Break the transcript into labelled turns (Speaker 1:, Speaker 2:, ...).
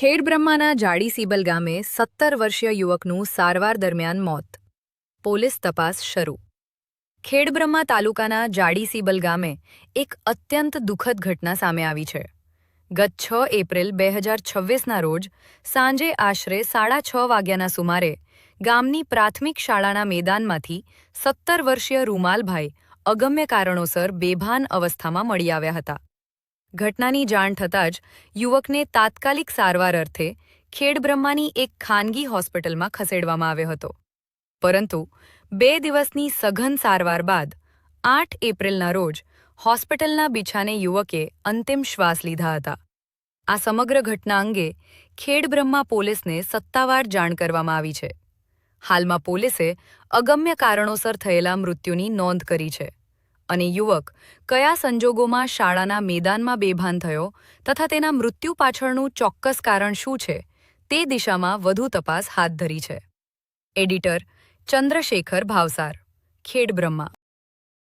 Speaker 1: ખેડબ્રહ્માના જાડીસીબલ ગામે 17 વર્ષીય યુવકનું સારવાર દરમિયાન મોત. પોલીસ તપાસ શરૂ. ખેડબ્રહ્મા તાલુકાના જાડીસીબલ ગામે એક અત્યંત દુઃખદ ઘટના સામે આવી છે. ગત 6 એપ્રિલ 2026ના રોજ સાંજે આશરે 6:30 વાગ્યાના સુમારે ગામની પ્રાથમિક શાળાના મેદાનમાંથી 17 વર્ષીય રૂમાલભાઈ અગમ્ય કારણોસર બેભાન અવસ્થામાં મળી આવ્યા હતા. ઘટનાની જાણ થતાં જ યુવકને તાત્કાલિક સારવાર અર્થે ખેડબ્રહ્માની એક ખાનગી હોસ્પિટલમાં ખસેડવામાં આવ્યો હતો. પરંતુ 2 દિવસની સઘન સારવાર બાદ 8 એપ્રિલના રોજ હોસ્પિટલના બિછાને યુવકે અંતિમ શ્વાસ લીધા હતા. આ સમગ્ર ઘટના અંગે ખેડબ્રહ્મા પોલીસને સત્તાવાર જાણ કરવામાં આવી છે. હાલમાં પોલીસે અગમ્ય કારણોસર થયેલા મૃત્યુની નોંધ કરી છે અને યુવક કયા સંજોગોમાં શાળાના મેદાનમાં બેભાન થયો તથા તેના મૃત્યુ પાછળનું ચોક્કસ કારણ શું છે તે દિશામાં વધુ તપાસ હાથ ધરી છે. એડિટર ચંદ્રશેખર ભાવસાર, ખેડબ્રહ્મા.